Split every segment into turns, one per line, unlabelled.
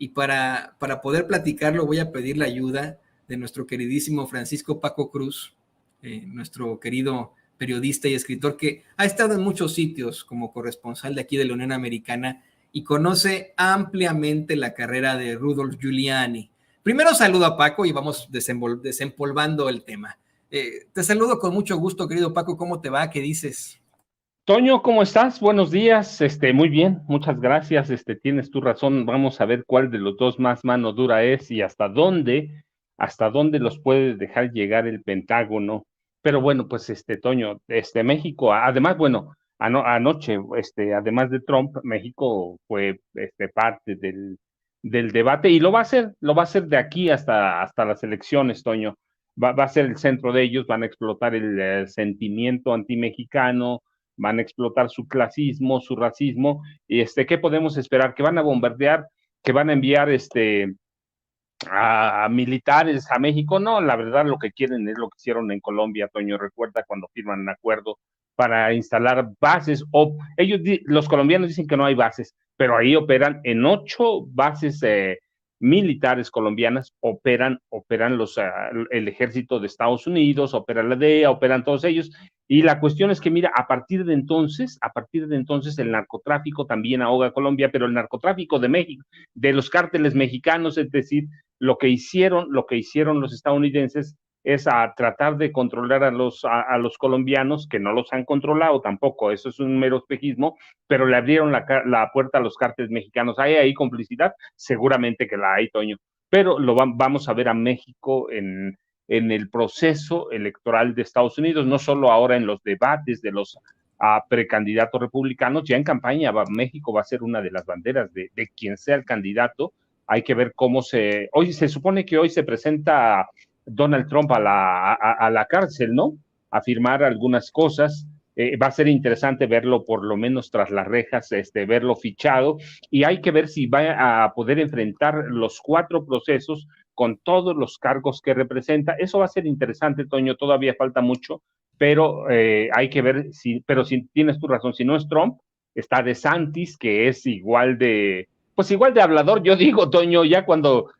Y para poder platicarlo voy a pedir la ayuda de nuestro queridísimo Francisco Paco Cruz, nuestro querido periodista y escritor que ha estado en muchos sitios como corresponsal de aquí de la Unión Americana y conoce ampliamente la carrera de Rudolph Giuliani. Primero saludo a Paco y vamos desempolvando el tema. Te saludo con mucho gusto, querido Paco. ¿Cómo te va? ¿Qué dices?
Toño, ¿cómo estás? Buenos días. Muy bien, muchas gracias. Tienes tu razón. Vamos a ver cuál de los dos más mano dura es y hasta dónde los puede dejar llegar el Pentágono. Pero bueno, pues Toño, México, además, bueno, anoche, además de Trump, México fue parte del debate y lo va a hacer de aquí hasta las elecciones, Toño. Va a ser el centro de ellos, van a explotar el sentimiento antimexicano, van a explotar su clasismo, su racismo, y ¿qué podemos esperar? Que van a bombardear, que van a enviar a militares a México. No, la verdad lo que quieren es lo que hicieron en Colombia, Toño, recuerda cuando firman un acuerdo para instalar bases, o ellos, los colombianos dicen que no hay bases, pero ahí operan en 8 bases militares colombianas, operan el ejército de Estados Unidos, opera la DEA, operan todos ellos, y la cuestión es que, mira, a partir de entonces el narcotráfico también ahoga a Colombia, pero el narcotráfico de México, de los cárteles mexicanos, es decir, lo que hicieron los estadounidenses es a tratar de controlar a los colombianos, que no los han controlado tampoco, eso es un mero espejismo, pero le abrieron la puerta a los cárteles mexicanos. ¿Hay ahí complicidad? Seguramente que la hay, Toño, pero vamos a ver a México en el proceso electoral de Estados Unidos, no solo ahora en los debates de los precandidatos republicanos, ya en campaña México va a ser una de las banderas de quien sea el candidato. Hay que ver hoy se supone que hoy se presenta Donald Trump a la cárcel, ¿no? A firmar algunas cosas. Va a ser interesante verlo por lo menos tras las rejas, verlo fichado, y hay que ver si va a poder enfrentar los 4 procesos con todos los cargos que representa. Eso va a ser interesante, Toño, todavía falta mucho, pero hay que ver pero si tienes tu razón, si no es Trump, está DeSantis, que es igual de hablador, yo digo, Toño, ya cuando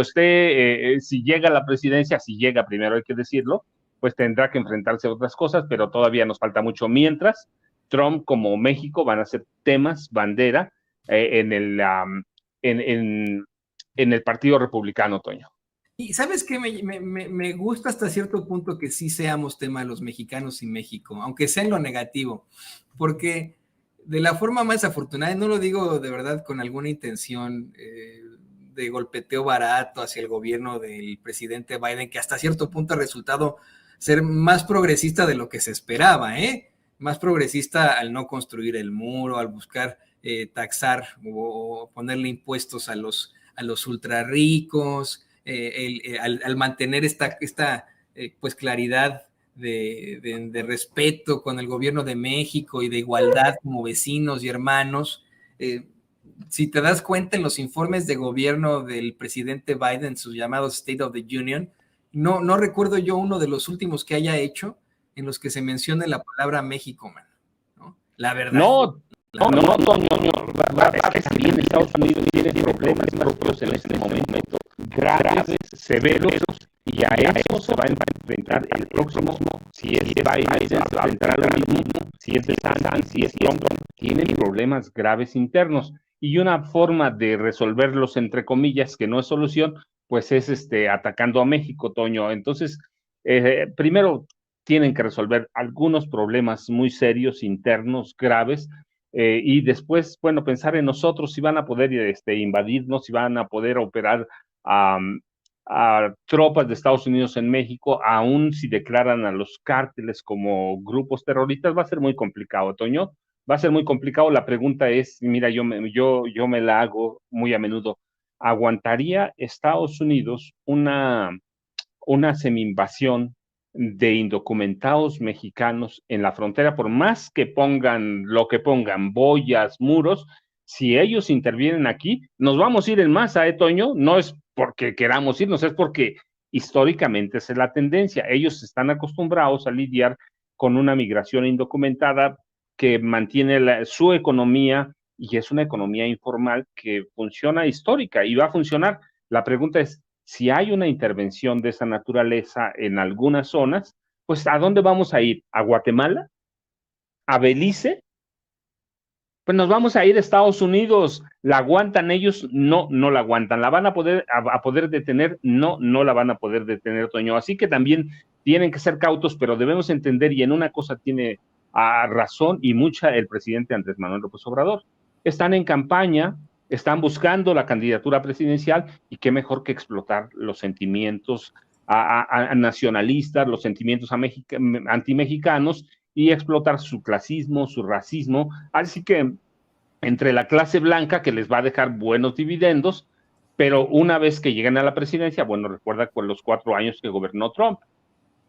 esté, si llega a la presidencia, si llega primero, hay que decirlo, pues tendrá que enfrentarse a otras cosas, pero todavía nos falta mucho. Mientras, Trump como México van a ser temas, bandera, en el Partido Republicano, Toño.
Y sabes que me gusta hasta cierto punto que sí seamos tema de los mexicanos y México, aunque sea en lo negativo, porque de la forma más afortunada, y no lo digo de verdad con alguna intención de golpeteo barato hacia el gobierno del presidente Biden, que hasta cierto punto ha resultado ser más progresista de lo que se esperaba, más progresista al no construir el muro, al buscar taxar o ponerle impuestos a los ultra ricos, al mantener esta pues claridad de respeto con el gobierno de México y de igualdad como vecinos y hermanos. Si te das cuenta en los informes de gobierno del presidente Biden, sus llamados State of the Union, no recuerdo yo uno de los últimos que haya hecho en los que se mencione la palabra México, man, ¿no? La verdad.
No, Toño, es que también Estados Unidos tiene problemas propios en este momento, graves, severos, y a eso se va a enfrentar el próximo. Si es Biden, se va a enfrentar lo mismo. Si es DeSantis, si es Trump, tienen problemas graves internos. Y una forma de resolverlos, entre comillas, que no es solución, pues es atacando a México, Toño. Entonces, primero tienen que resolver algunos problemas muy serios, internos, graves, y después, bueno, pensar en nosotros, si van a poder invadirnos, si van a poder operar a tropas de Estados Unidos en México, aún si declaran a los cárteles como grupos terroristas, va a ser muy complicado, Toño, va a ser muy complicado. La pregunta es, mira, yo me la hago muy a menudo, ¿aguantaría Estados Unidos una semi-invasión de indocumentados mexicanos en la frontera, por más que pongan lo que pongan, boyas, muros? Si ellos intervienen aquí, nos vamos a ir en masa, Toño, no es porque queramos irnos, es porque históricamente esa es la tendencia. Ellos están acostumbrados a lidiar con una migración indocumentada que mantiene su economía y es una economía informal que funciona histórica y va a funcionar. La pregunta es, si hay una intervención de esa naturaleza en algunas zonas, pues ¿a dónde vamos a ir? ¿A Guatemala? ¿A Belice? Pues nos vamos a ir a Estados Unidos. ¿La aguantan ellos? No, no la aguantan. ¿La van a poder detener? No, no la van a poder detener, Toño. Así que también tienen que ser cautos, pero debemos entender, y en una cosa tiene razón y mucha el presidente Andrés Manuel López Obrador. Están en campaña, están buscando la candidatura presidencial, y qué mejor que explotar los sentimientos a nacionalistas, los sentimientos antimexicanos, y explotar su clasismo, su racismo. Así que entre la clase blanca, que les va a dejar buenos dividendos, pero una vez que lleguen a la presidencia, bueno, recuerda con los 4 años que gobernó Trump,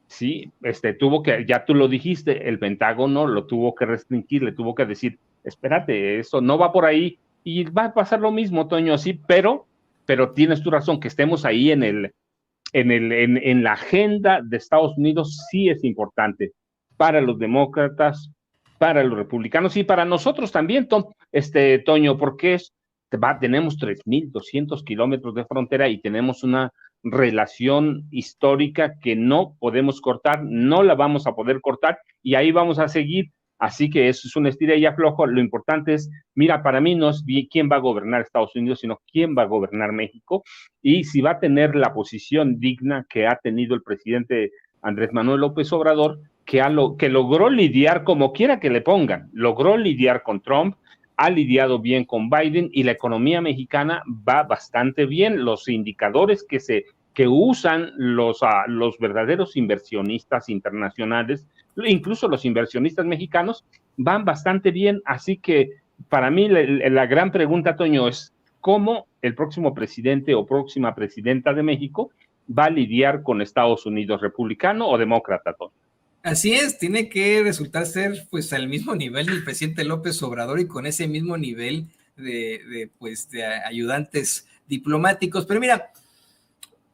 sí, tuvo que, ya tú lo dijiste, el Pentágono lo tuvo que restringir, le tuvo que decir, espérate, eso no va por ahí, y va a pasar lo mismo, Toño, sí, pero tienes tu razón, que estemos ahí en la agenda de Estados Unidos sí es importante para los demócratas, para los republicanos y para nosotros también, Toño, porque tenemos 3.200 kilómetros de frontera y tenemos una relación histórica que no podemos cortar, no la vamos a poder cortar, y ahí vamos a seguir. Así que eso es un estira y aflojo. Lo importante es, mira, para mí no es quién va a gobernar Estados Unidos, sino quién va a gobernar México, y si va a tener la posición digna que ha tenido el presidente Andrés Manuel López Obrador, que logró lidiar, como quiera que le pongan, logró lidiar con Trump, ha lidiado bien con Biden, y la economía mexicana va bastante bien. Los indicadores que usan los verdaderos inversionistas internacionales, incluso los inversionistas mexicanos, van bastante bien. Así que para mí la gran pregunta, Toño, es cómo el próximo presidente o próxima presidenta de México va a lidiar con Estados Unidos, republicano o demócrata, Toño.
Así es, tiene que resultar ser pues al mismo nivel del presidente López Obrador y con ese mismo nivel de ayudantes diplomáticos. Pero mira,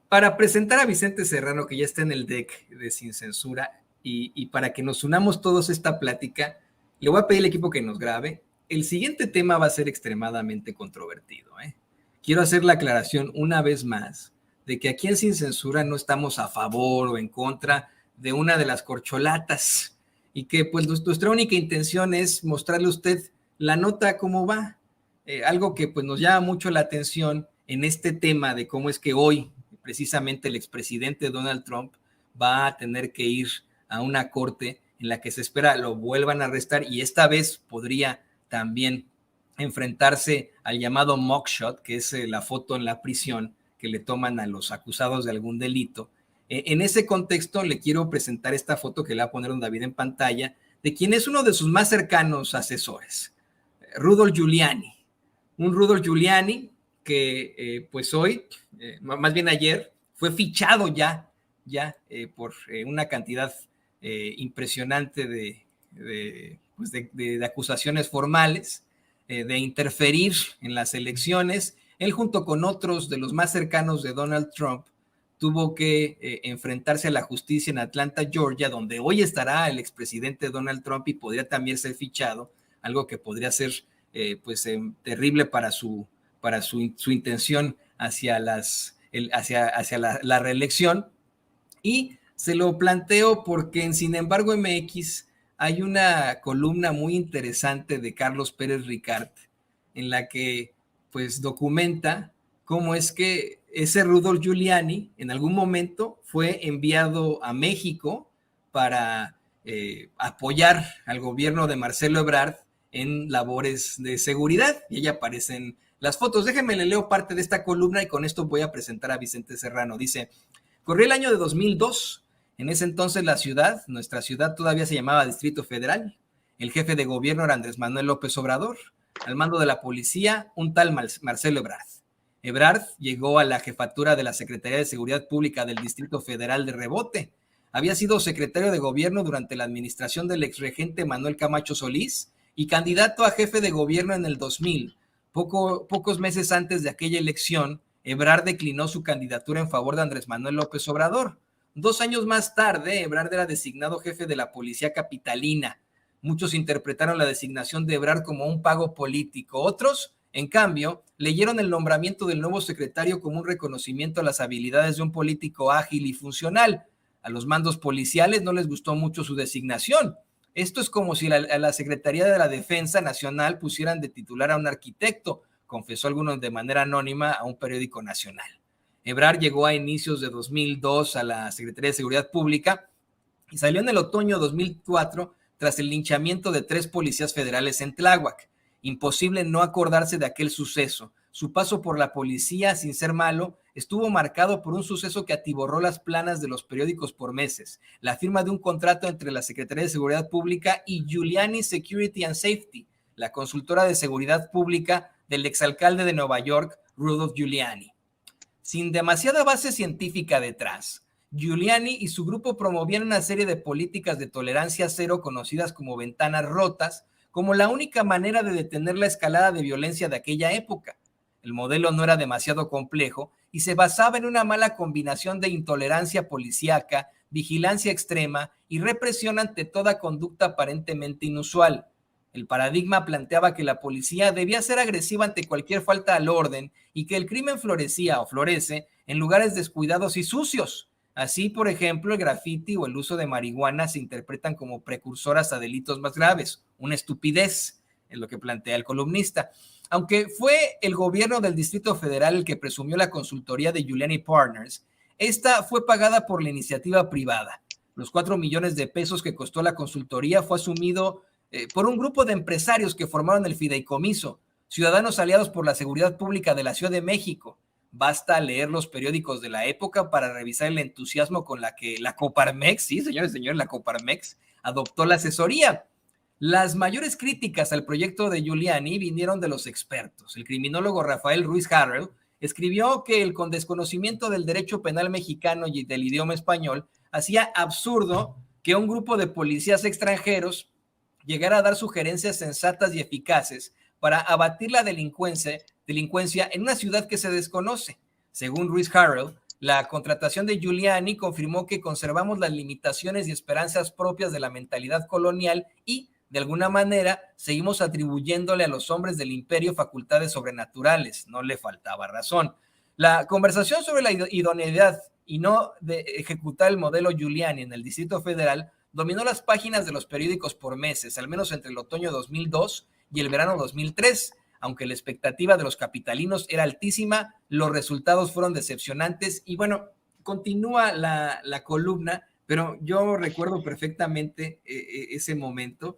para presentar a Vicente Serrano, que ya está en el deck de Sin Censura, y para que nos unamos todos a esta plática, le voy a pedir al equipo que nos grabe. El siguiente tema va a ser extremadamente controvertido, ¿eh? Quiero hacer la aclaración una vez más de que aquí en Sin Censura no estamos a favor o en contra de una de las corcholatas, y que pues nuestra única intención es mostrarle a usted la nota cómo va. Algo que pues nos llama mucho la atención en este tema de cómo es que hoy precisamente el expresidente Donald Trump va a tener que ir a una corte en la que se espera lo vuelvan a arrestar, y esta vez podría también enfrentarse al llamado mugshot, que es la foto en la prisión que le toman a los acusados de algún delito. En ese contexto le quiero presentar esta foto que le va a poner don David en pantalla, de quien es uno de sus más cercanos asesores, Rudolph Giuliani. Un Rudolph Giuliani que pues hoy, más bien ayer, fue fichado ya por una cantidad impresionante de acusaciones formales, de interferir en las elecciones. Él, junto con otros de los más cercanos de Donald Trump, tuvo que enfrentarse a la justicia en Atlanta, Georgia, donde hoy estará el expresidente Donald Trump, y podría también ser fichado, algo que podría ser terrible para su intención hacia la reelección. Y se lo planteo porque en Sin embargo MX hay una columna muy interesante de Carlos Pérez Ricard, en la que pues documenta cómo es que ese Rudolph Giuliani en algún momento fue enviado a México para apoyar al gobierno de Marcelo Ebrard en labores de seguridad, y ahí aparecen las fotos. Déjenme le leo parte de esta columna y con esto voy a presentar a Vicente Serrano. Dice: corrió el año de 2002. En ese entonces nuestra ciudad todavía se llamaba Distrito Federal. El jefe de gobierno era Andrés Manuel López Obrador. Al mando de la policía, un tal Marcelo Ebrard. Ebrard llegó a la jefatura de la Secretaría de Seguridad Pública del Distrito Federal de rebote. Había sido secretario de gobierno durante la administración del exregente Manuel Camacho Solís y candidato a jefe de gobierno en el 2000. Pocos meses antes de aquella elección, Ebrard declinó su candidatura en favor de Andrés Manuel López Obrador. 2 años más tarde, Ebrard era designado jefe de la policía capitalina. Muchos interpretaron la designación de Ebrard como un pago político. Otros, en cambio, leyeron el nombramiento del nuevo secretario como un reconocimiento a las habilidades de un político ágil y funcional. A los mandos policiales no les gustó mucho su designación. Esto es como si a la Secretaría de la Defensa Nacional pusieran de titular a un arquitecto, confesó algunos de manera anónima a un periódico nacional. Ebrard llegó a inicios de 2002 a la Secretaría de Seguridad Pública y salió en el otoño de 2004 tras el linchamiento de 3 policías federales en Tláhuac. Imposible no acordarse de aquel suceso. Su paso por la policía, sin ser malo, estuvo marcado por un suceso que atiborró las planas de los periódicos por meses: la firma de un contrato entre la Secretaría de Seguridad Pública y Giuliani Security and Safety, la consultora de seguridad pública del exalcalde de Nueva York, Rudolph Giuliani. Sin demasiada base científica detrás, Giuliani y su grupo promovían una serie de políticas de tolerancia cero conocidas como ventanas rotas, como la única manera de detener la escalada de violencia de aquella época. El modelo no era demasiado complejo y se basaba en una mala combinación de intolerancia policíaca, vigilancia extrema y represión ante toda conducta aparentemente inusual. El paradigma planteaba que la policía debía ser agresiva ante cualquier falta al orden y que el crimen florecía o florece en lugares descuidados y sucios. Así, por ejemplo, el graffiti o el uso de marihuana se interpretan como precursoras a delitos más graves. Una estupidez, es lo que plantea el columnista. Aunque fue el gobierno del Distrito Federal el que presumió la consultoría de Giuliani Partners, esta fue pagada por la iniciativa privada. Los 4 millones de pesos que costó la consultoría fue asumido por un grupo de empresarios que formaron el fideicomiso, ciudadanos aliados por la seguridad pública de la Ciudad de México. Basta leer los periódicos de la época para revisar el entusiasmo con la que la Coparmex, sí, señores, la Coparmex, adoptó la asesoría. Las mayores críticas al proyecto de Giuliani vinieron de los expertos. El criminólogo Rafael Ruiz Harrell escribió que con desconocimiento del derecho penal mexicano y del idioma español, hacía absurdo que un grupo de policías extranjeros llegara a dar sugerencias sensatas y eficaces para abatir la delincuencia en una ciudad que se desconoce. Según Ruiz Harrell, la contratación de Giuliani confirmó que conservamos las limitaciones y esperanzas propias de la mentalidad colonial y, de alguna manera, seguimos atribuyéndole a los hombres del imperio facultades sobrenaturales. No le faltaba razón. La conversación sobre la idoneidad y no de ejecutar el modelo Giuliani en el Distrito Federal dominó las páginas de los periódicos por meses, al menos entre el otoño 2002 y el verano 2003. Aunque la expectativa de los capitalinos era altísima, los resultados fueron decepcionantes. Y bueno, continúa la columna, pero yo recuerdo perfectamente ese momento.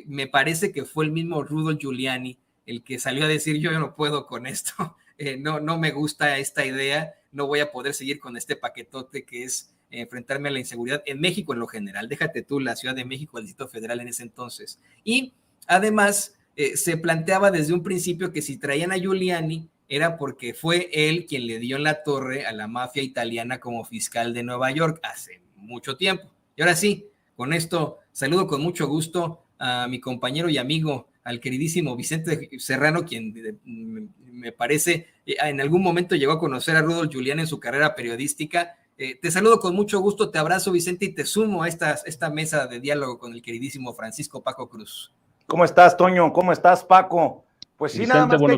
Me parece que fue el mismo Rudolph Giuliani el que salió a decir: yo no puedo con esto, no me gusta esta idea, no voy a poder seguir con este paquetote que es enfrentarme a la inseguridad en México en lo general. Déjate tú la Ciudad de México, el Distrito Federal en ese entonces. Y además se planteaba desde un principio que si traían a Giuliani era porque fue él quien le dio en la torre a la mafia italiana como fiscal de Nueva York hace mucho tiempo. Y ahora sí, con esto saludo con mucho gusto a mi compañero y amigo, al queridísimo Vicente Serrano, quien me parece en algún momento llegó a conocer a Rudolph Giuliani en su carrera periodística. Te saludo con mucho gusto, te abrazo, Vicente, y te sumo a esta mesa de diálogo con el queridísimo Francisco Paco Cruz.
¿Cómo estás, Toño? ¿Cómo estás, Paco? Pues sí, Vicente, nada más que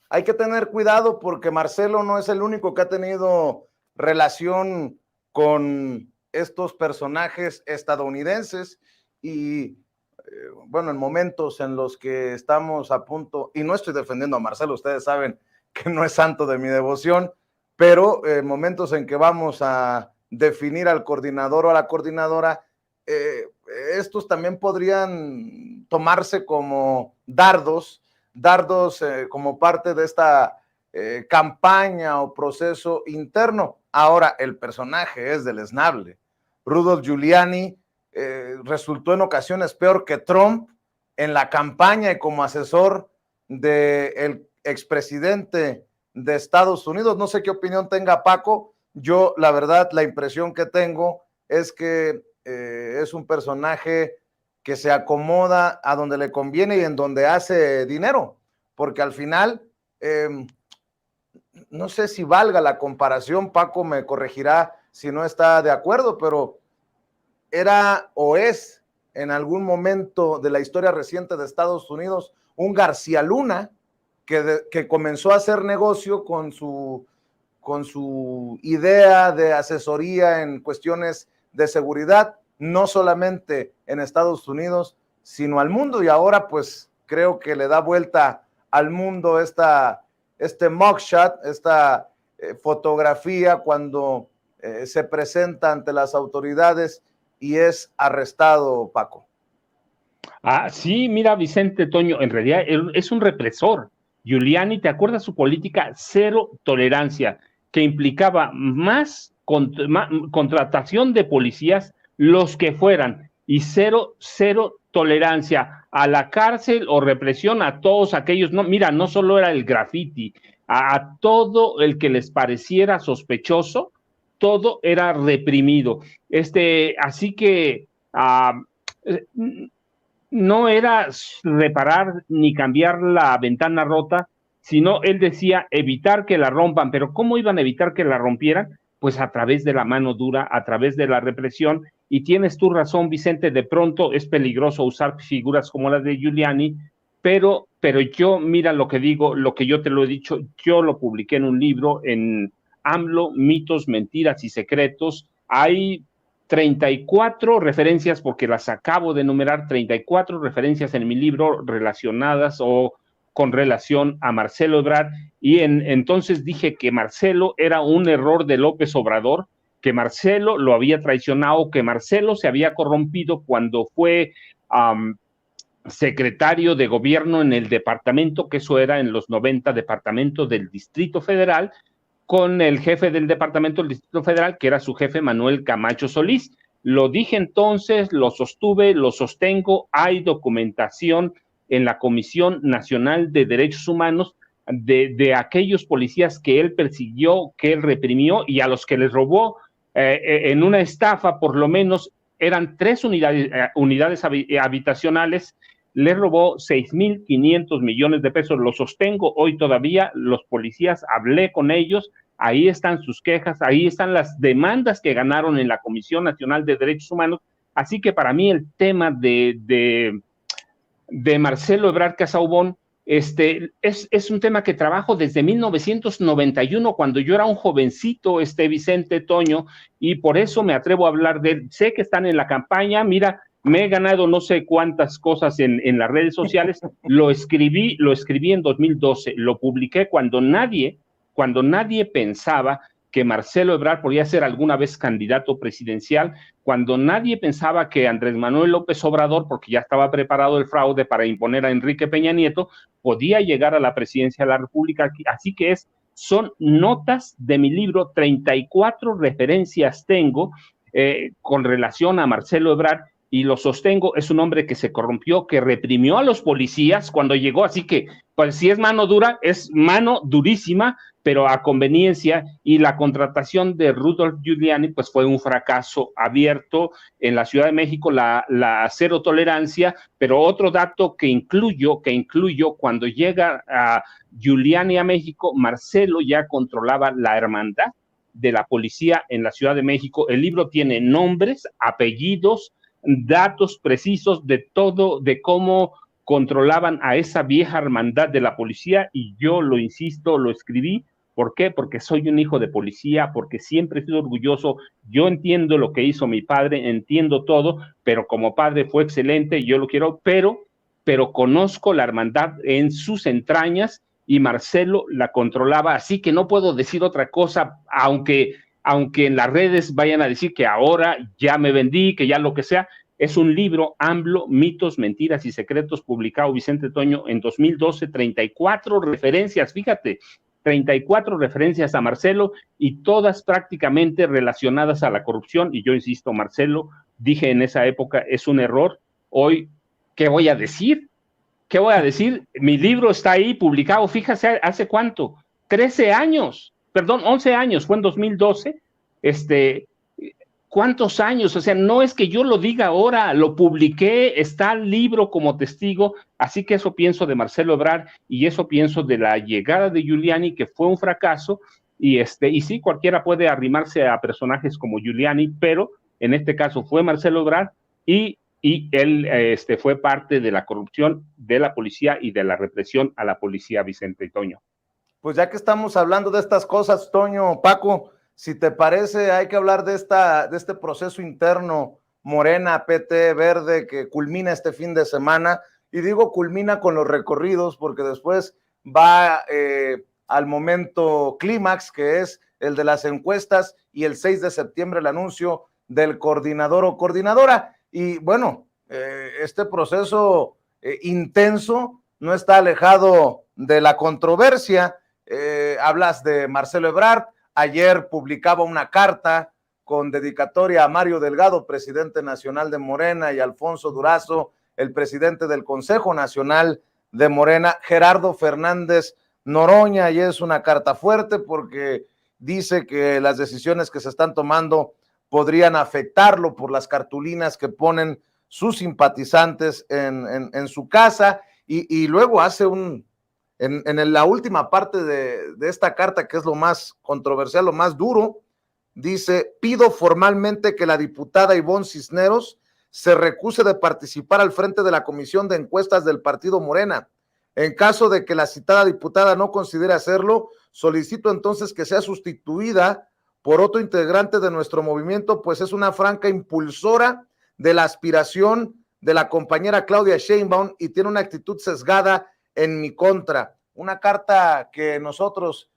hay que tener cuidado porque Marcelo no es el único que ha tenido relación con estos personajes estadounidenses y bueno, en momentos en los que estamos a punto, y no estoy defendiendo a Marcelo, ustedes saben que no es santo de mi devoción, pero momentos en que vamos a definir al coordinador o a la coordinadora, estos también podrían tomarse como dardos como parte de esta campaña o proceso interno. Ahora, el personaje es deleznable. Rudolph Giuliani resultó en ocasiones peor que Trump en la campaña y como asesor del expresidente de Estados Unidos. No sé qué opinión tenga Paco. Yo, la verdad, la impresión que tengo es que es un personaje que se acomoda a donde le conviene y en donde hace dinero, porque al final, no sé si valga la comparación, Paco me corregirá si no está de acuerdo, pero era o es en algún momento de la historia reciente de Estados Unidos, un García Luna, que comenzó a hacer negocio con su idea de asesoría en cuestiones de seguridad, no solamente en Estados Unidos, sino al mundo, y ahora pues creo que le da vuelta al mundo este mugshot, esta fotografía cuando se presenta ante las autoridades y es arrestado, Paco.
Sí, mira, Vicente, Toño, en realidad es un represor. Giuliani, ¿te acuerdas su política cero tolerancia, que implicaba más contratación de policías, los que fueran, y cero tolerancia a la cárcel o represión a todos aquellos? No, mira, no solo era el graffiti, a todo el que les pareciera sospechoso, todo era reprimido. Así que no era reparar ni cambiar la ventana rota, sino él decía evitar que la rompan. Pero ¿cómo iban a evitar que la rompieran? Pues a través de la mano dura, a través de la represión. Y tienes tu razón, Vicente, de pronto es peligroso usar figuras como las de Giuliani, pero yo, mira lo que digo, lo que yo te lo he dicho, yo lo publiqué en un libro, en AMLO, mitos, mentiras y secretos. Hay 34 referencias, porque las acabo de enumerar, 34 referencias en mi libro relacionadas o con relación a Marcelo Ebrard, y entonces dije que Marcelo era un error de López Obrador, que Marcelo lo había traicionado, que Marcelo se había corrompido cuando fue secretario de gobierno en el departamento, que eso era en los 90, departamento del Distrito Federal, con el jefe del departamento del Distrito Federal, que era su jefe, Manuel Camacho Solís. Lo dije entonces, lo sostuve, lo sostengo, hay documentación en la Comisión Nacional de Derechos Humanos de aquellos policías que él persiguió, que él reprimió y a los que les robó en una estafa, por lo menos eran 3 unidades habitacionales, le robó 6.500 millones de pesos. Lo sostengo hoy todavía, los policías, hablé con ellos, ahí están sus quejas, ahí están las demandas que ganaron en la Comisión Nacional de Derechos Humanos. Así que para mí el tema de Marcelo Ebrard Casaubon es un tema que trabajo desde 1991, cuando yo era un jovencito, Vicente, Toño, y por eso me atrevo a hablar de él. Sé que están en la campaña, mira, me he ganado no sé cuántas cosas en las redes sociales. Lo escribí en 2012, lo publiqué cuando nadie pensaba que Marcelo Ebrard podía ser alguna vez candidato presidencial, cuando nadie pensaba que Andrés Manuel López Obrador, porque ya estaba preparado el fraude para imponer a Enrique Peña Nieto, podía llegar a la presidencia de la República. Así que son notas de mi libro, 34 referencias tengo con relación a Marcelo Ebrard, y lo sostengo. Es un hombre que se corrompió, que reprimió a los policías cuando llegó, así que pues si es mano dura, es mano durísima, pero a conveniencia. Y la contratación de Rudolph Giuliani pues fue un fracaso abierto en la Ciudad de México, la cero tolerancia. Pero otro dato que incluyo, cuando llega a Giuliani a México, Marcelo ya controlaba la hermandad de la policía en la Ciudad de México. El libro tiene nombres, apellidos, datos precisos de todo, de cómo controlaban a esa vieja hermandad de la policía, y yo lo insisto, lo escribí. ¿Por qué? Porque soy un hijo de policía, porque siempre he sido orgulloso. Yo entiendo lo que hizo mi padre, entiendo todo, pero como padre fue excelente, yo lo quiero, pero conozco la hermandad en sus entrañas, y Marcelo la controlaba, así que no puedo decir otra cosa, aunque en las redes vayan a decir que ahora ya me vendí, que ya lo que sea. Es un libro, AMLO, mitos, mentiras y secretos, publicado, Vicente Toño, en 2012, 34 referencias, fíjate, 34 referencias a Marcelo, y todas prácticamente relacionadas a la corrupción. Y yo insisto, Marcelo, dije en esa época, es un error. Hoy, ¿qué voy a decir? Mi libro está ahí publicado, fíjate, ¿hace cuánto? 11 años, fue en 2012, ¿cuántos años? O sea, no es que yo lo diga ahora, lo publiqué, está el libro como testigo. Así que eso pienso de Marcelo Ebrard, y eso pienso de la llegada de Giuliani, que fue un fracaso, y sí, cualquiera puede arrimarse a personajes como Giuliani, pero en este caso fue Marcelo Ebrard, y y él fue parte de la corrupción de la policía y de la represión a la policía, Vicente y Toño.
Pues ya que estamos hablando de estas cosas, Toño, Paco, si te parece, hay que hablar de este proceso interno Morena, PT, Verde, que culmina este fin de semana, y digo culmina con los recorridos, porque después va al momento clímax, que es el de las encuestas, y el 6 de septiembre el anuncio del coordinador o coordinadora. Y bueno, este proceso intenso no está alejado de la controversia. Hablas de Marcelo Ebrard, ayer publicaba una carta con dedicatoria a Mario Delgado, presidente nacional de Morena, y Alfonso Durazo, el presidente del Consejo Nacional de Morena, Gerardo Fernández Noroña, y es una carta fuerte porque dice que las decisiones que se están tomando podrían afectarlo por las cartulinas que ponen sus simpatizantes en su casa, y luego hace en la última parte de esta carta, que es lo más controversial, lo más duro, dice: pido formalmente que la diputada Ivonne Cisneros se recuse de participar al frente de la comisión de encuestas del partido Morena. En caso de que la citada diputada no considere hacerlo, solicito entonces que sea sustituida por otro integrante de nuestro movimiento, pues es una franca impulsora de la aspiración de la compañera Claudia Sheinbaum y tiene una actitud sesgada en mi contra. Una carta que nosotros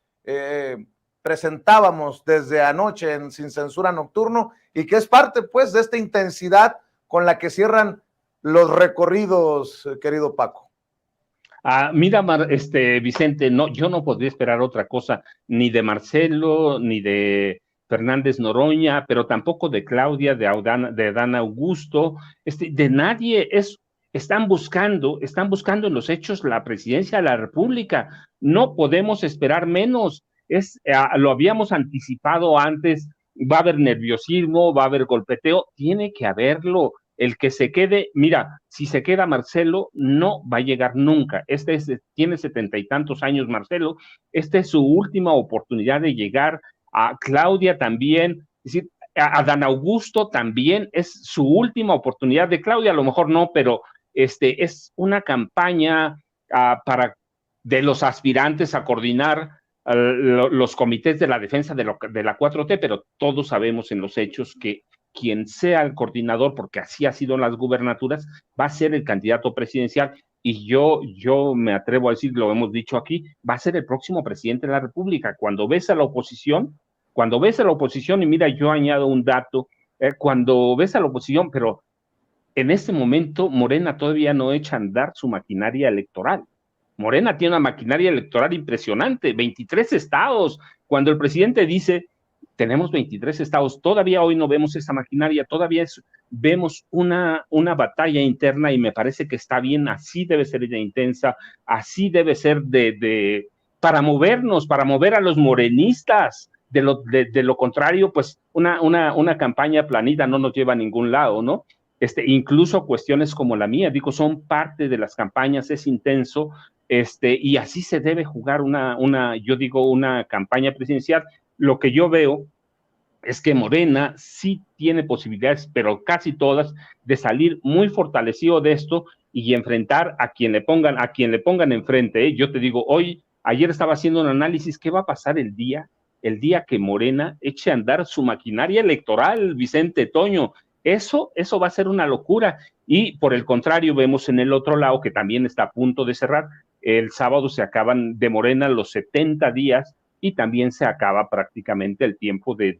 presentábamos desde anoche en Sin Censura Nocturno, y que es parte pues de esta intensidad con la que cierran los recorridos, querido Paco.
Mira, Vicente, no, yo no podría esperar otra cosa, ni de Marcelo, ni de Fernández Noroña, pero tampoco de Claudia, de Adán Augusto, de nadie. Están buscando en los hechos la presidencia de la República. No podemos esperar menos. Lo habíamos anticipado antes. Va a haber nerviosismo, va a haber golpeteo, tiene que haberlo. El que se quede, mira, si se queda Marcelo, no va a llegar nunca. Tiene 70 y tantos años Marcelo, esta es su última oportunidad de llegar. A Claudia también, es decir, a Adán Augusto también es su última oportunidad. De Claudia a lo mejor no, pero es una campaña de los aspirantes a coordinar los comités de la defensa de la 4T, pero todos sabemos en los hechos que quien sea el coordinador, porque así ha sido en las gubernaturas, va a ser el candidato presidencial, y yo me atrevo a decir, lo hemos dicho aquí, va a ser el próximo presidente de la República. Cuando ves a la oposición, y mira, yo añado un dato, cuando ves a la oposición, pero en este momento Morena todavía no echa a andar su maquinaria electoral. Morena tiene una maquinaria electoral impresionante, 23 estados. Cuando el presidente dice, tenemos 23 estados, todavía hoy no vemos esa maquinaria, todavía vemos una batalla interna, y me parece que está bien, así debe ser ella intensa, así debe ser para movernos, para mover a los morenistas. De lo contrario, pues una campaña planita no nos lleva a ningún lado, ¿no? Incluso cuestiones como la mía, digo, son parte de las campañas, es intenso, y así se debe jugar una campaña presidencial. Lo que yo veo es que Morena sí tiene posibilidades, pero casi todas, de salir muy fortalecido de esto y enfrentar a quien le pongan enfrente. Yo te digo, ayer estaba haciendo un análisis, ¿qué va a pasar el día que Morena eche a andar su maquinaria electoral, Vicente, Toño? Eso va a ser una locura. Y por el contrario, vemos en el otro lado, que también está a punto de cerrar, el sábado se acaban de Morena los 70 días, y también se acaba prácticamente el tiempo de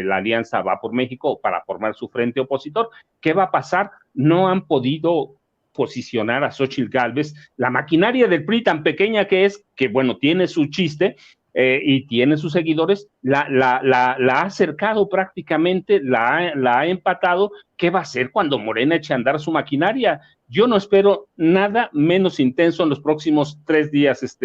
la Alianza Va por México para formar su frente opositor. ¿Qué va a pasar? No han podido posicionar a Xóchitl Gálvez. La maquinaria del PRI, tan pequeña que es, que bueno, tiene su chiste, y tiene sus seguidores, la ha acercado prácticamente, la ha empatado. ¿Qué va a hacer cuando Morena eche a andar su maquinaria? Yo no espero nada menos intenso en los próximos 3 días,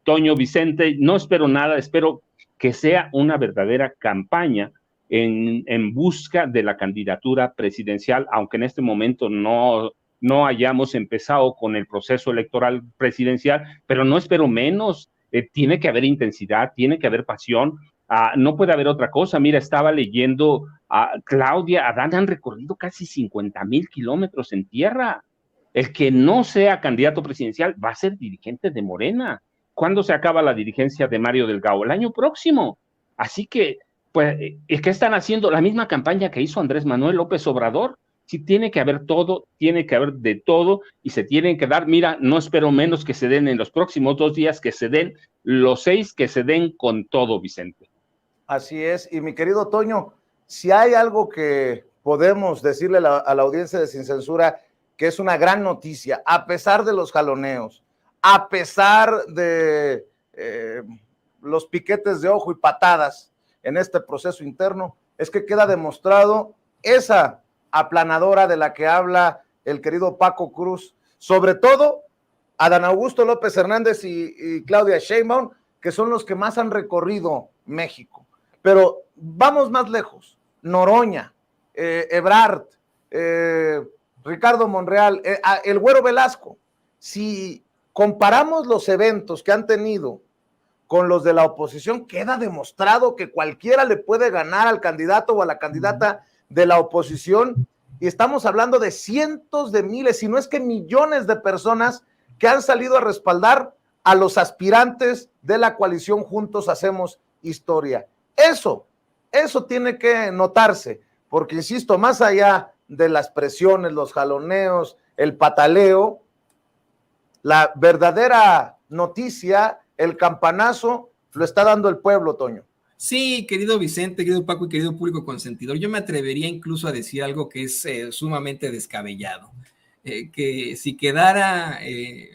Toño, Vicente, no espero nada, espero que sea una verdadera campaña en busca de la candidatura presidencial, aunque en este momento no hayamos empezado con el proceso electoral presidencial, pero no espero menos. Tiene que haber intensidad, tiene que haber pasión, No puede haber otra cosa. Mira, estaba leyendo a Claudia, Adán han recorrido casi 50,000 kilómetros en tierra. El que no sea candidato presidencial va a ser dirigente de Morena. ¿Cuándo se acaba la dirigencia de Mario Delgado? El año próximo. Así que, pues, es que están haciendo la misma campaña que hizo Andrés Manuel López Obrador. Sí, tiene que haber todo, tiene que haber de todo y se tienen que dar, mira, no espero menos que se den en los próximos 2 días, que se den los 6, que se den con todo, Vicente.
Así es, y mi querido Toño, si hay algo que podemos decirle a la audiencia de Sin Censura, que es una gran noticia, a pesar de los jaloneos, a pesar de los piquetes de ojo y patadas en este proceso interno, es que queda demostrado esa aplanadora de la que habla el querido Paco Cruz, sobre todo Adán Augusto López Hernández y Claudia Sheinbaum, que son los que más han recorrido México. Pero vamos más lejos, Noroña, Ebrard, Ricardo Monreal, el Güero Velasco. Si comparamos los eventos que han tenido con los de la oposición, queda demostrado que cualquiera le puede ganar al candidato o a la candidata de la oposición, y estamos hablando de cientos de miles, si no es que millones de personas que han salido a respaldar a los aspirantes de la coalición Juntos Hacemos Historia. Eso tiene que notarse, porque insisto, más allá de las presiones, los jaloneos, el pataleo, la verdadera noticia, el campanazo, lo está dando el pueblo, Toño.
Sí, querido Vicente, querido Paco y querido público consentidor, yo me atrevería incluso a decir algo que es sumamente descabellado. Que si quedara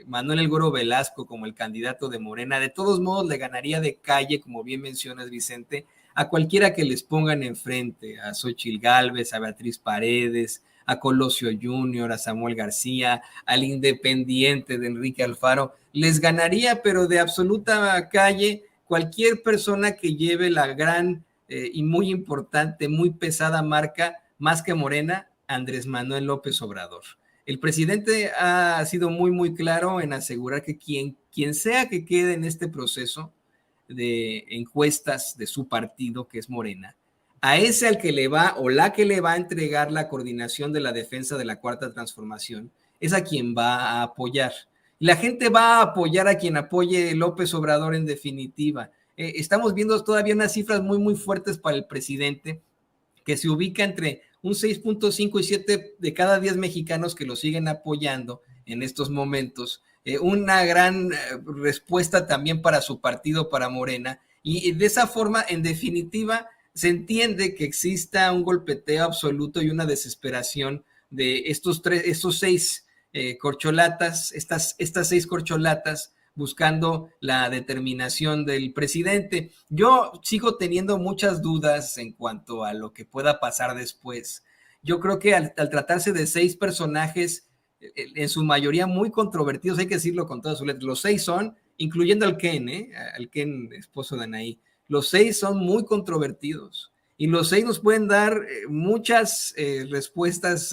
Manuel El Güero Velasco como el candidato de Morena, de todos modos le ganaría de calle, como bien mencionas, Vicente, a cualquiera que les pongan enfrente, a Xóchitl Gálvez, a Beatriz Paredes, a Colosio Jr., a Samuel García, al independiente de Enrique Alfaro, les ganaría, pero de absoluta calle, cualquier persona que lleve la gran y muy importante, muy pesada marca, más que Morena, Andrés Manuel López Obrador. El presidente ha sido muy, muy claro en asegurar que quien sea que quede en este proceso de encuestas de su partido, que es Morena, a ese al que le va o la que le va a entregar la coordinación de la defensa de la Cuarta Transformación, es a quien va a apoyar. La gente va a apoyar a quien apoye López Obrador en definitiva. Estamos viendo todavía unas cifras muy, muy fuertes para el presidente, que se ubica entre un 6.5 y 7 de cada 10 mexicanos que lo siguen apoyando en estos momentos. Una gran respuesta también para su partido, para Morena, y de esa forma, en definitiva, se entiende que exista un golpeteo absoluto y una desesperación de estos 6 corcholatas, estas 6 corcholatas, buscando la determinación del presidente. Yo sigo teniendo muchas dudas en cuanto a lo que pueda pasar después. Yo creo que al tratarse de 6 personajes, en su mayoría muy controvertidos, hay que decirlo con todas sus letras, los 6 son, incluyendo al Ken, esposo de Anaí, los 6 son muy controvertidos y los 6 nos pueden dar muchas respuestas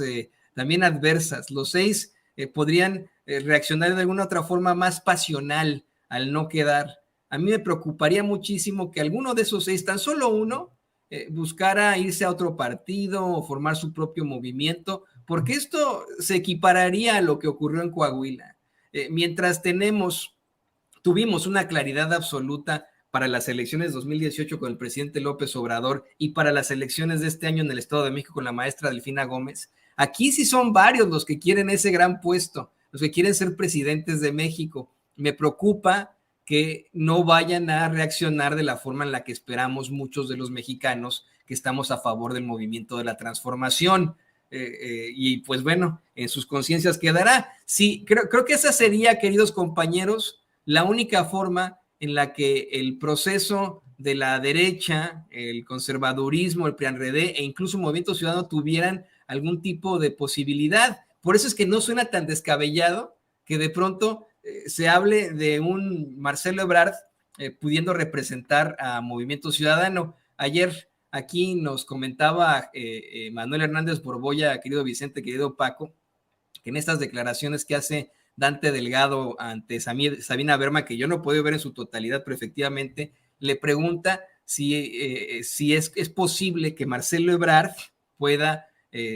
también adversas. Los 6 podrían reaccionar de alguna otra forma más pasional al no quedar. A mí me preocuparía muchísimo que alguno de esos 6, tan solo uno, buscara irse a otro partido o formar su propio movimiento, porque esto se equipararía a lo que ocurrió en Coahuila. Mientras tuvimos una claridad absoluta para las elecciones 2018 con el presidente López Obrador y para las elecciones de este año en el Estado de México con la maestra Delfina Gómez, aquí sí son varios los que quieren ese gran puesto, los que quieren ser presidentes de México. Me preocupa que no vayan a reaccionar de la forma en la que esperamos muchos de los mexicanos que estamos a favor del movimiento de la transformación. Y pues bueno, en sus conciencias quedará. Sí, creo que esa sería, queridos compañeros, la única forma en la que el proceso de la derecha, el conservadurismo, el PRI-PAN-RD e incluso Movimiento Ciudadano tuvieran algún tipo de posibilidad. Por eso es que no suena tan descabellado que de pronto se hable de un Marcelo Ebrard pudiendo representar a Movimiento Ciudadano. Ayer aquí nos comentaba Manuel Hernández Borbolla, querido Vicente, querido Paco, que en estas declaraciones que hace Dante Delgado ante Sabina Berma, que yo no puedo ver en su totalidad, pero efectivamente le pregunta si es posible que Marcelo Ebrard pueda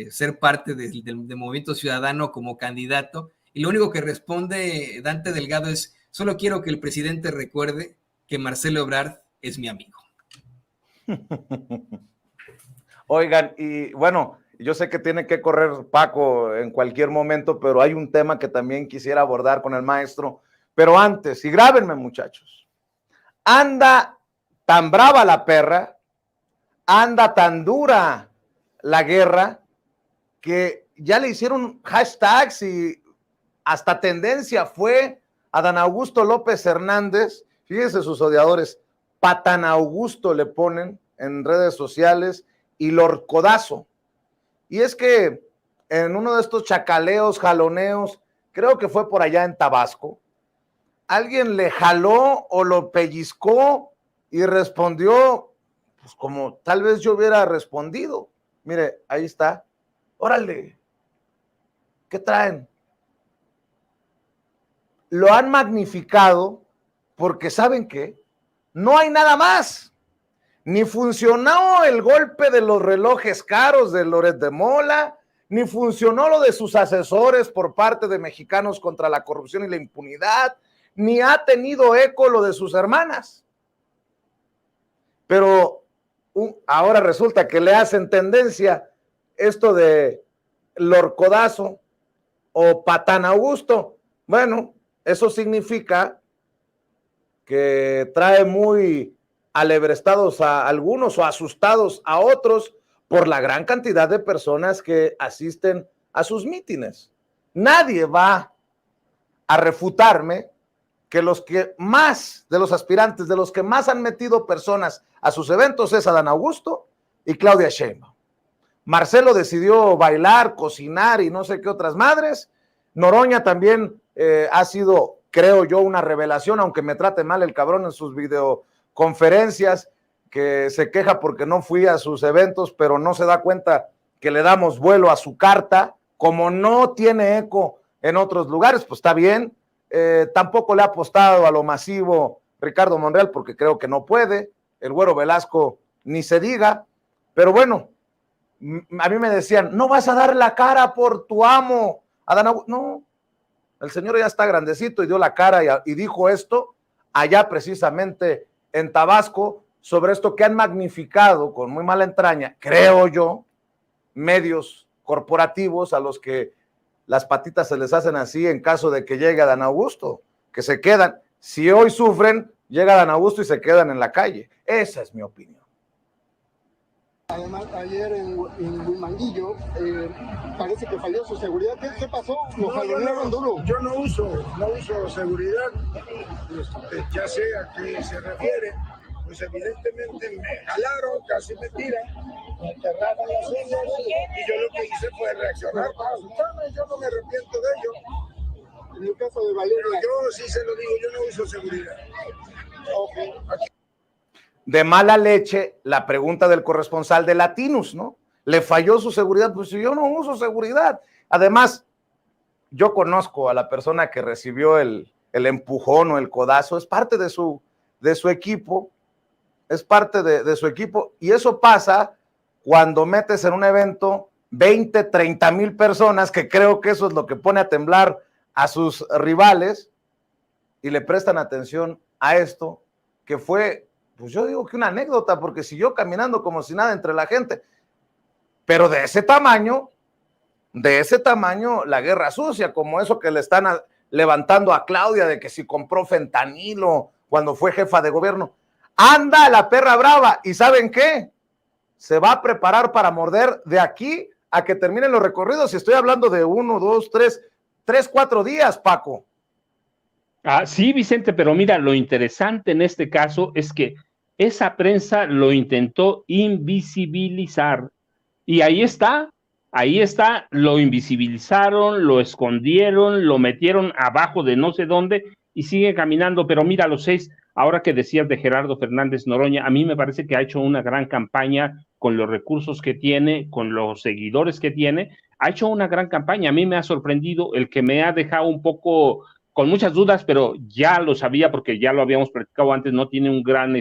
ser parte del Movimiento Ciudadano como candidato, y lo único que responde Dante Delgado es: solo quiero que el presidente recuerde que Marcelo Ebrard es mi amigo.
Oigan, y bueno, yo sé que tiene que correr Paco en cualquier momento, pero hay un tema que también quisiera abordar con el maestro. Pero antes, y grábenme, muchachos, anda tan brava la perra, anda tan dura la guerra, que ya le hicieron hashtags y hasta tendencia fue a Dan Augusto López Hernández. Fíjense sus odiadores, Patan Augusto le ponen en redes sociales, y Lorcodazo. Y es que en uno de estos chacaleos, jaloneos, creo que fue por allá en Tabasco, alguien le jaló o lo pellizcó y respondió, pues como tal vez yo hubiera respondido. Mire, ahí está. Órale, ¿qué traen? Lo han magnificado porque ¿saben qué? No hay nada más. Ni funcionó el golpe de los relojes caros de Loret de Mola, ni funcionó lo de sus asesores por parte de Mexicanos contra la Corrupción y la Impunidad, ni ha tenido eco lo de sus hermanas. Pero ahora resulta que le hacen tendencia esto de Lorcodazo o Patán Augusto. Bueno, eso significa que trae muy alebrestados a algunos o asustados a otros por la gran cantidad de personas que asisten a sus mítines. Nadie va a refutarme que los que más, de los aspirantes, de los que más han metido personas a sus eventos es Adán Augusto y Claudia Sheinbaum. Marcelo decidió bailar, cocinar y no sé qué otras madres. Noroña también ha sido, creo yo, una revelación, aunque me trate mal el cabrón en sus videoconferencias, que se queja porque no fui a sus eventos, pero no se da cuenta que le damos vuelo a su carta, como no tiene eco en otros lugares, pues está bien. Tampoco le ha apostado a lo masivo Ricardo Monreal, porque creo que no puede. El Güero Velasco ni se diga, pero bueno, a mí me decían, no vas a dar la cara por tu amo, Adán Augusto. No, el señor ya está grandecito y dio la cara y dijo esto allá precisamente en Tabasco, sobre esto que han magnificado con muy mala entraña, creo yo, medios corporativos a los que las patitas se les hacen así en caso de que llegue Adán Augusto, que se quedan, si hoy sufren, llega Adán Augusto y se quedan en la calle. Esa es mi opinión.
Además, ayer en Huimanguillo parece que falló su seguridad. ¿Qué pasó? Lo jalonearon duro.
Yo no uso seguridad. Ya sé a qué se refiere. Pues evidentemente me jalaron, casi me tiran, me aterraron las uñas y yo lo que hice fue reaccionar para asustarme. Yo no me arrepiento de ello.
En el caso de Valeria,
yo sí se lo digo, yo no uso seguridad.
Okay.
De mala leche, la pregunta del corresponsal de Latinus, ¿no? ¿Le falló su seguridad? Pues yo no uso seguridad. Además, yo conozco a la persona que recibió el empujón o el codazo, es parte de su equipo, es parte de su equipo, y eso pasa cuando metes en un evento 20, 30 mil personas, que creo que eso es lo que pone a temblar a sus rivales, y le prestan atención a esto, que fue, pues yo digo que una anécdota, porque siguió caminando como si nada entre la gente, pero de ese tamaño la guerra sucia, como eso que le están levantando a Claudia, de que si compró fentanilo cuando fue jefa de gobierno. Anda la perra brava, y ¿saben qué? Se va a preparar para morder de aquí a que terminen los recorridos, y estoy hablando de 1, 2, 3, 4 días, Paco.
Sí, Vicente, pero mira, lo interesante en este caso es que esa prensa lo intentó invisibilizar, y ahí está, lo invisibilizaron, lo escondieron, lo metieron abajo de no sé dónde, y sigue caminando. Pero mira, los 6, ahora que decías de Gerardo Fernández Noroña, a mí me parece que ha hecho una gran campaña con los recursos que tiene, con los seguidores que tiene, ha hecho una gran campaña. A mí me ha sorprendido, el que me ha dejado un poco con muchas dudas, pero ya lo sabía porque ya lo habíamos platicado antes, no tiene un gran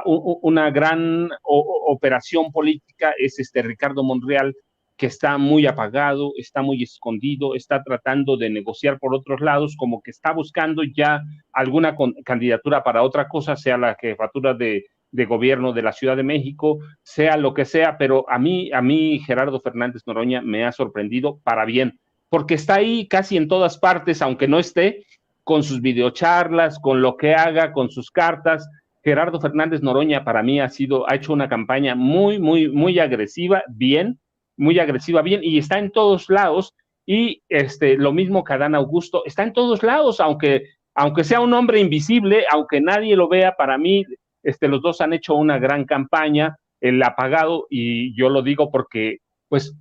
una gran operación política es Ricardo Monreal, que está muy apagado, está muy escondido, está tratando de negociar por otros lados, como que está buscando ya alguna candidatura para otra cosa, sea la jefatura de gobierno de la Ciudad de México, sea lo que sea, pero a mí Gerardo Fernández Noroña me ha sorprendido para bien, porque está ahí casi en todas partes, aunque no esté, con sus videocharlas, con lo que haga, con sus cartas. Gerardo Fernández Noroña para mí ha hecho una campaña muy agresiva, bien, y está en todos lados, y lo mismo que Adán Augusto, está en todos lados, aunque sea un hombre invisible, aunque nadie lo vea. Para mí, los dos han hecho una gran campaña, el apagado, y yo lo digo porque, pues,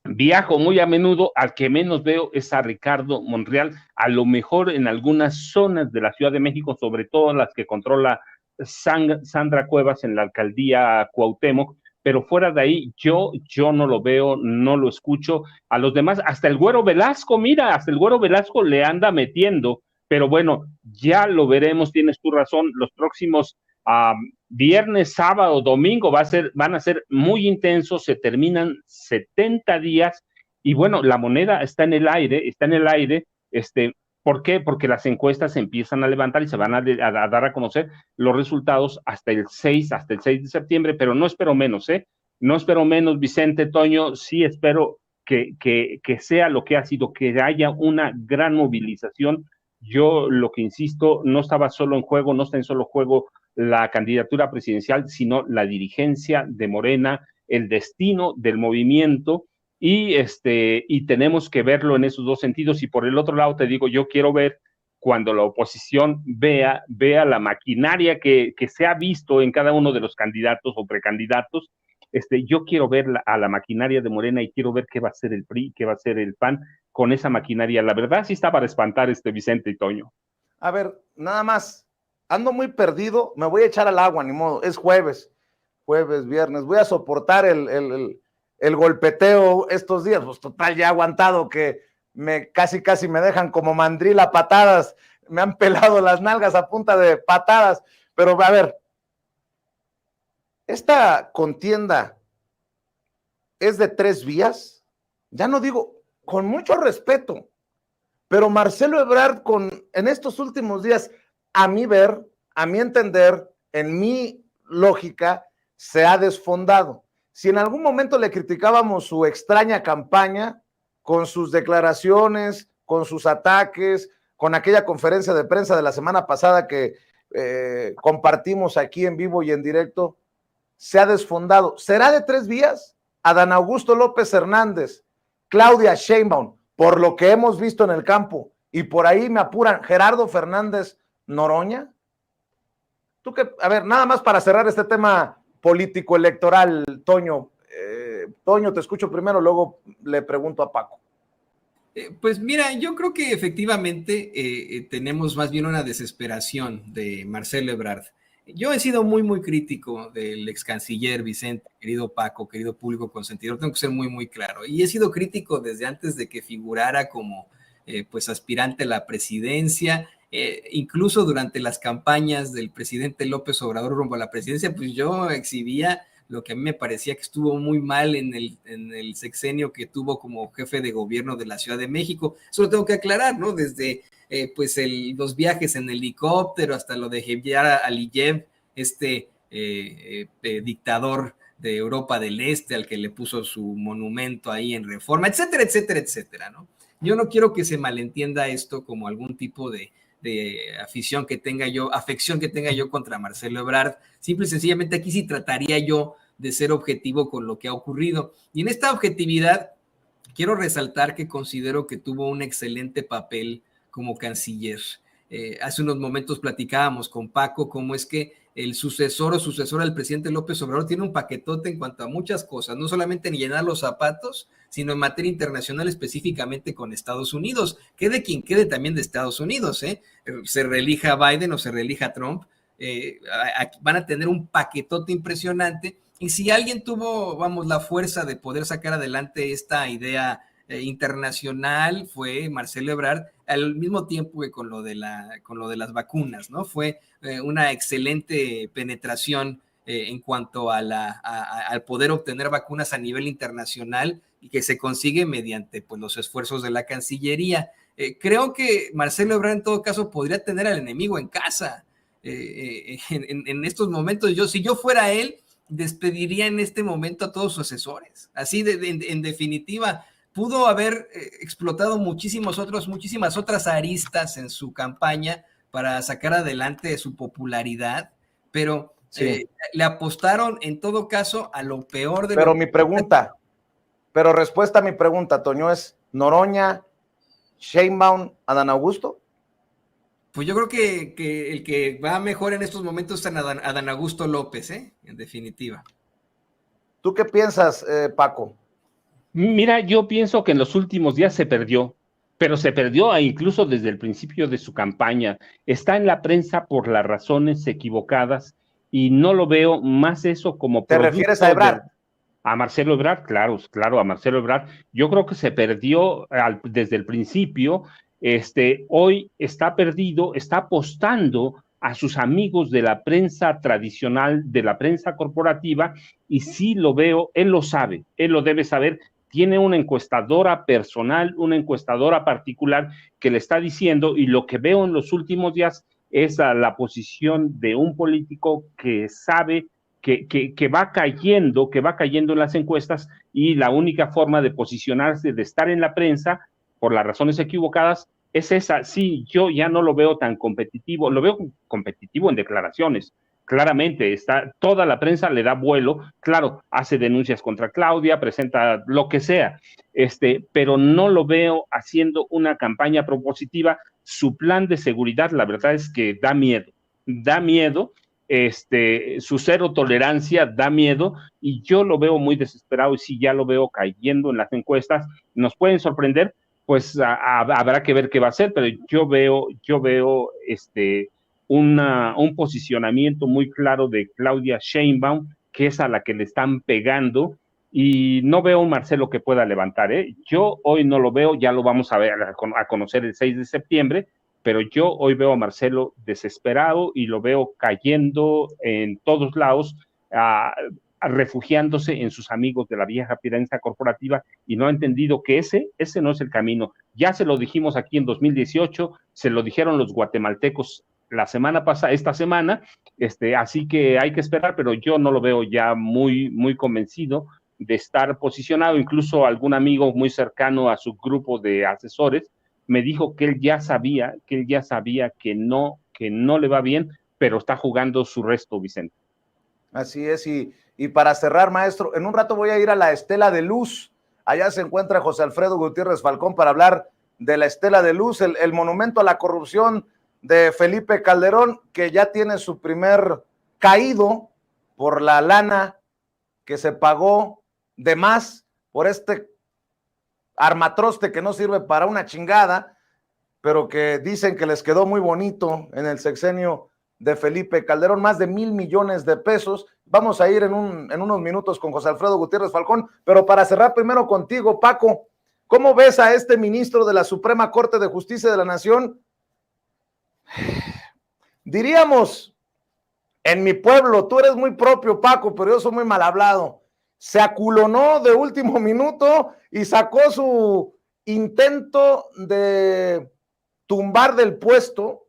viajo muy a menudo, al que menos veo es a Ricardo Monreal, a lo mejor en algunas zonas de la Ciudad de México, sobre todo las que controla Sandra Cuevas en la alcaldía Cuauhtémoc, pero fuera de ahí yo no lo veo, no lo escucho. A los demás, hasta el Güero Velasco, mira, hasta el Güero Velasco le anda metiendo, pero bueno, ya lo veremos, tienes tu razón, los próximos viernes, sábado, domingo van a ser muy intensos, se terminan 70 días, y bueno, la moneda está en el aire, ¿por qué? Porque las encuestas se empiezan a levantar y se van a dar a conocer los resultados hasta el 6 de septiembre, pero no espero menos, no espero menos, Vicente, Toño, sí espero que sea lo que ha sido, que haya una gran movilización. Yo lo que insisto, no estaba solo en juego, no está en solo juego la candidatura presidencial, sino la dirigencia de Morena, el destino del movimiento, y tenemos que verlo en esos dos sentidos. Y por el otro lado te digo, yo quiero ver cuando la oposición vea la maquinaria que se ha visto en cada uno de los candidatos o precandidatos. Yo quiero ver a la maquinaria de Morena, y quiero ver qué va a hacer el PRI, qué va a hacer el PAN con esa maquinaria. La verdad sí está para espantar, Vicente y Toño.
A ver, nada más, ando muy perdido, me voy a echar al agua, ni modo, es jueves, viernes, voy a soportar el golpeteo estos días, pues total, ya he aguantado que casi me dejan como mandril a patadas, me han pelado las nalgas a punta de patadas, pero a ver, esta contienda es de 3 vías, ya no digo, con mucho respeto, pero Marcelo Ebrard en estos últimos días, a mi ver, a mi entender, en mi lógica, se ha desfondado. Si en algún momento le criticábamos su extraña campaña, con sus declaraciones, con sus ataques, con aquella conferencia de prensa de la semana pasada que compartimos aquí en vivo y en directo, se ha desfondado. ¿Será de 3 vías? Adán Augusto López Hernández, Claudia Sheinbaum, por lo que hemos visto en el campo, y por ahí me apuran, Gerardo Fernández Noroña. Tú que, a ver, nada más para cerrar este tema político electoral, Toño. Toño, te escucho primero, luego le pregunto a Paco.
Pues mira, yo creo que efectivamente tenemos más bien una desesperación de Marcelo Ebrard. Yo he sido muy crítico del ex canciller Vicente, querido Paco, querido público consentidor, tengo que ser muy claro. Y he sido crítico desde antes de que figurara como pues aspirante a la presidencia, incluso durante las campañas del presidente López Obrador rumbo a la presidencia, pues yo exhibía lo que a mí me parecía que estuvo muy mal en el sexenio que tuvo como jefe de gobierno de la Ciudad de México. Eso lo tengo que aclarar, ¿no? Desde pues los viajes en helicóptero hasta lo de Javier Aliyev, dictador de Europa del Este, al que le puso su monumento ahí en Reforma, etcétera, ¿no? Yo no quiero que se malentienda esto como algún tipo de afección que tenga yo contra Marcelo Ebrard. Simple y sencillamente aquí sí trataría yo de ser objetivo con lo que ha ocurrido. Y en esta objetividad quiero resaltar que considero que tuvo un excelente papel como canciller. Hace unos momentos platicábamos con Paco cómo es que el sucesor o sucesora del presidente López Obrador tiene un paquetote en cuanto a muchas cosas, no solamente en llenar los zapatos, sino en materia internacional, específicamente con Estados Unidos. Quede quien quede también de Estados Unidos, se reelija Biden o se reelija Trump, van a tener un paquetote impresionante. Y si alguien tuvo, la fuerza de poder sacar adelante esta idea internacional fue Marcelo Ebrard, al mismo tiempo que con lo de las vacunas, ¿no? Fue una excelente penetración en cuanto a al poder obtener vacunas a nivel internacional y que se consigue mediante pues, los esfuerzos de la Cancillería. Creo que Marcelo Ebrard en todo caso podría tener al enemigo en casa. En estos momentos, si yo fuera él, despediría en este momento a todos sus asesores. Así en definitiva, pudo haber explotado muchísimas otras aristas en su campaña para sacar adelante su popularidad, pero le apostaron en todo caso a lo peor de
Pero respuesta a mi pregunta, Toño, es Noroña, Sheinbaum, Adán Augusto.
Pues yo creo que el que va mejor en estos momentos es Adán Augusto López, en definitiva.
¿Tú qué piensas, Paco?
Mira, yo pienso que en los últimos días se perdió, pero se perdió incluso desde el principio de su campaña. Está en la prensa por las razones equivocadas y no lo veo más eso como...
¿Te refieres a Ebrard?
A Marcelo Ebrard, claro, a Marcelo Ebrard. Yo creo que se perdió desde el principio. Hoy está perdido, está apostando a sus amigos de la prensa tradicional, de la prensa corporativa, y sí lo veo, él lo sabe, él lo debe saber. Tiene una encuestadora personal, una encuestadora particular que le está diciendo, y lo que veo en los últimos días es la posición de un político que sabe que va cayendo en las encuestas, y la única forma de posicionarse, de estar en la prensa, por las razones equivocadas, es esa. Sí, yo ya no lo veo tan competitivo, lo veo competitivo en declaraciones. Claramente, toda la prensa le da vuelo, claro, hace denuncias contra Claudia, presenta lo que sea, pero no lo veo haciendo una campaña propositiva. Su plan de seguridad, la verdad es que da miedo, su cero tolerancia da miedo, y yo lo veo muy desesperado, y sí, ya lo veo cayendo en las encuestas. Nos pueden sorprender, pues habrá que ver qué va a hacer, pero yo veo un posicionamiento muy claro de Claudia Sheinbaum, que es a la que le están pegando, y no veo un Marcelo que pueda levantar, Yo hoy no lo veo, ya lo vamos a ver, a conocer el 6 de septiembre, pero yo hoy veo a Marcelo desesperado y lo veo cayendo en todos lados, refugiándose en sus amigos de la vieja prensa corporativa, y no ha entendido que ese no es el camino. Ya se lo dijimos aquí en 2018, se lo dijeron los guatemaltecos esta semana, así que hay que esperar, pero yo no lo veo ya muy, muy convencido de estar posicionado. Incluso algún amigo muy cercano a su grupo de asesores me dijo que él ya sabía que no le va bien, pero está jugando su resto, Vicente.
Así es, y para cerrar, maestro, en un rato voy a ir a la Estela de Luz. Allá se encuentra José Alfredo Gutiérrez Falcón para hablar de la Estela de Luz, el monumento a la corrupción de Felipe Calderón, que ya tiene su primer caído por la lana que se pagó de más por este armatroste que no sirve para una chingada, pero que dicen que les quedó muy bonito en el sexenio de Felipe Calderón, más de 1,000 millones de pesos. Vamos a ir en unos minutos con José Alfredo Gutiérrez Falcón, pero para cerrar primero contigo, Paco, ¿cómo ves a este ministro de la Suprema Corte de Justicia de la Nación? Diríamos, en mi pueblo, tú eres muy propio, Paco, pero yo soy muy mal hablado. Se aculonó de último minuto y sacó su intento de tumbar del puesto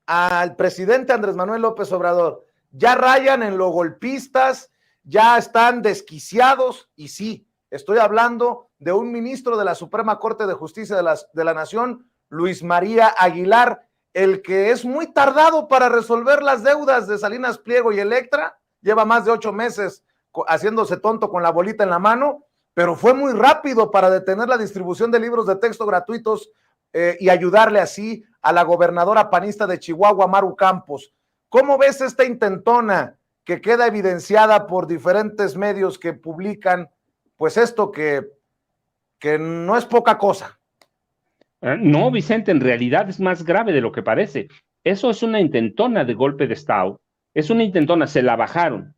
al presidente Andrés Manuel López Obrador. Ya rayan en los golpistas, ya están desquiciados, y sí, estoy hablando de un ministro de la Suprema Corte de Justicia de la Nación, Luis María Aguilar, el que es muy tardado para resolver las deudas de Salinas Pliego y Electra, lleva más de 8 meses haciéndose tonto con la bolita en la mano, pero fue muy rápido para detener la distribución de libros de texto gratuitos y ayudarle así a la gobernadora panista de Chihuahua, Maru Campos. ¿Cómo ves esta intentona que queda evidenciada por diferentes medios que publican, pues esto que no es poca cosa?
No, Vicente, en realidad es más grave de lo que parece. Eso es una intentona de golpe de Estado. Es una intentona, se la bajaron.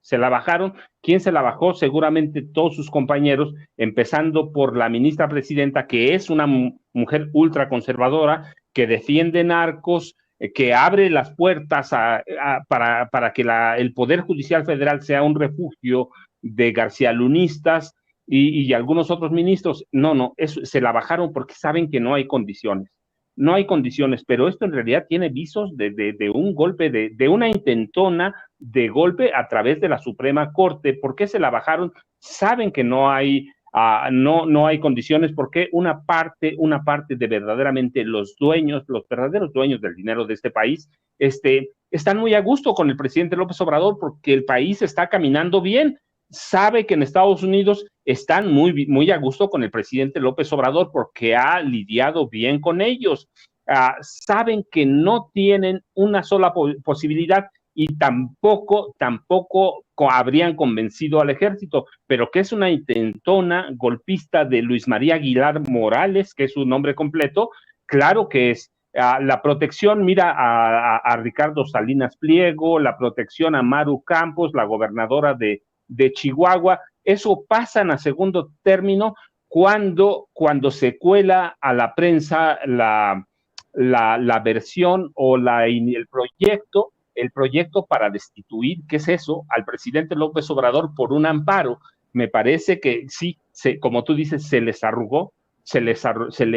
¿Quién se la bajó? Seguramente todos sus compañeros, empezando por la ministra presidenta, que es una mujer ultraconservadora, que defiende narcos, que abre las puertas para que el Poder Judicial Federal sea un refugio de garcialunistas y algunos otros ministros. No, se la bajaron porque saben que no hay condiciones. No hay condiciones, pero esto en realidad tiene visos de un golpe, de una intentona de golpe a través de la Suprema Corte. ¿Por qué se la bajaron? Saben que no hay condiciones, porque una parte de verdaderamente los verdaderos dueños del dinero de este país, están muy a gusto con el presidente López Obrador porque el país está caminando bien. Sabe que en Estados Unidos están muy, muy a gusto con el presidente López Obrador porque ha lidiado bien con ellos. Saben que no tienen una sola posibilidad y tampoco habrían convencido al ejército, pero que es una intentona golpista de Luis María Aguilar Morales, que es su nombre completo, claro que es. La protección, mira a Ricardo Salinas Pliego, la protección a Maru Campos, la gobernadora de Chihuahua, eso pasan a segundo término cuando se cuela a la prensa la versión o el proyecto para destituir, ¿qué es eso?, al presidente López Obrador por un amparo. Me parece que sí, como tú dices, se le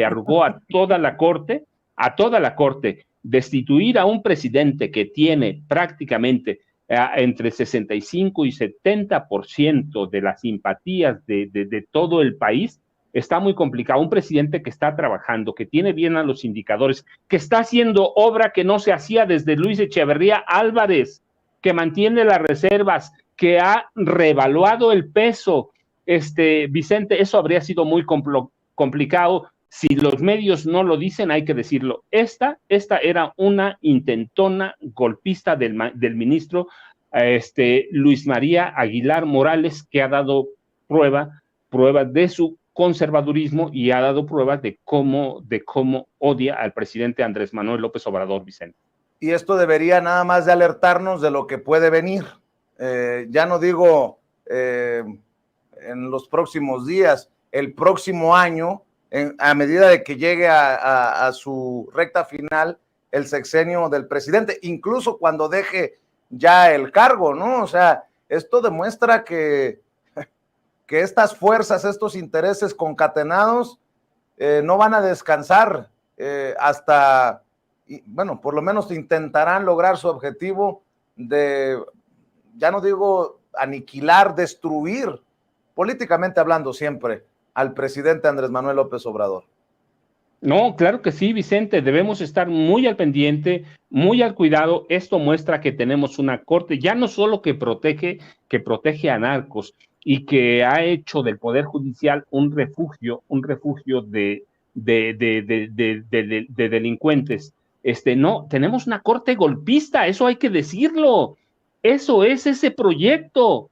arrugó a toda la corte, destituir a un presidente que tiene prácticamente entre 65 y 70% de las simpatías de todo el país. Está muy complicado. Un presidente que está trabajando, que tiene bien a los indicadores, que está haciendo obra que no se hacía desde Luis Echeverría Álvarez, que mantiene las reservas, que ha revaluado el peso. Vicente, eso habría sido muy complicado. Si los medios no lo dicen, hay que decirlo. Esta era una intentona golpista del ministro Luis María Aguilar Morales, que ha dado prueba de su conservadurismo y ha dado pruebas de cómo odia al presidente Andrés Manuel López Obrador, Vicente.
Y esto debería nada más de alertarnos de lo que puede venir. Ya no digo en los próximos días, el próximo año, a medida de que llegue a su recta final el sexenio del presidente, incluso cuando deje ya el cargo, ¿no? O sea, esto demuestra que estas fuerzas, estos intereses concatenados no van a descansar hasta, bueno, por lo menos intentarán lograr su objetivo de, ya no digo aniquilar, destruir, políticamente hablando siempre, al presidente Andrés Manuel López Obrador.
No, claro que sí, Vicente, debemos estar muy al pendiente, muy al cuidado. Esto muestra que tenemos una corte ya no solo que protege a narcos y que ha hecho del Poder Judicial un refugio de delincuentes. No, tenemos una corte golpista, eso hay que decirlo. Eso es ese proyecto.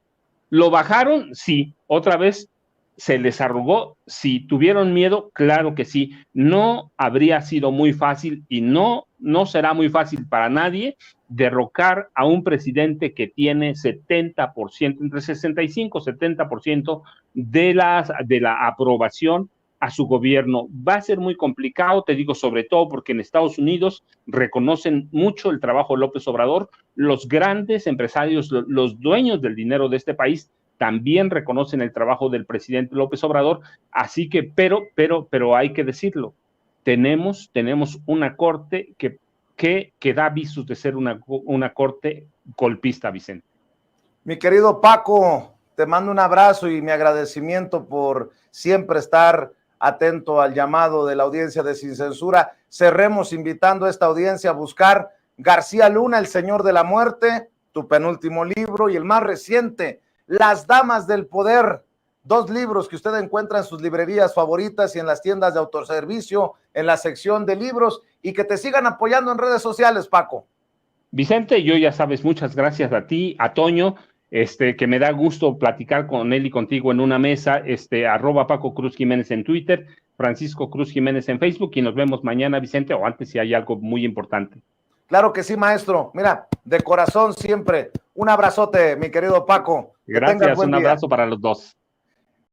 ¿Lo bajaron? Sí, otra vez. ¿Se les arrugó? Si tuvieron miedo, claro que sí. No habría sido muy fácil y no será muy fácil para nadie derrocar a un presidente que tiene 70%, entre 65 y 70% de la aprobación a su gobierno. Va a ser muy complicado, te digo, sobre todo porque en Estados Unidos reconocen mucho el trabajo de López Obrador. Los grandes empresarios, los dueños del dinero de este país, también reconocen el trabajo del presidente López Obrador, así que, pero hay que decirlo, tenemos una corte que da visos de ser una corte golpista, Vicente.
Mi querido Paco, te mando un abrazo y mi agradecimiento por siempre estar atento al llamado de la audiencia de Sin Censura. Cerremos invitando a esta audiencia a buscar García Luna, El Señor de la Muerte, tu penúltimo libro, y el más reciente, Las Damas del Poder, 2 libros que usted encuentra en sus librerías favoritas y en las tiendas de autoservicio, en la sección de libros, y que te sigan apoyando en redes sociales, Paco.
Vicente, yo ya sabes, muchas gracias a ti, a Toño, que me da gusto platicar con él y contigo en una mesa, @ Paco Cruz Jiménez en Twitter, Francisco Cruz Jiménez en Facebook, y nos vemos mañana, Vicente, o antes si hay algo muy importante.
Claro que sí, maestro. Mira, de corazón siempre. Un abrazote, mi querido Paco.
Gracias, un abrazo para los dos.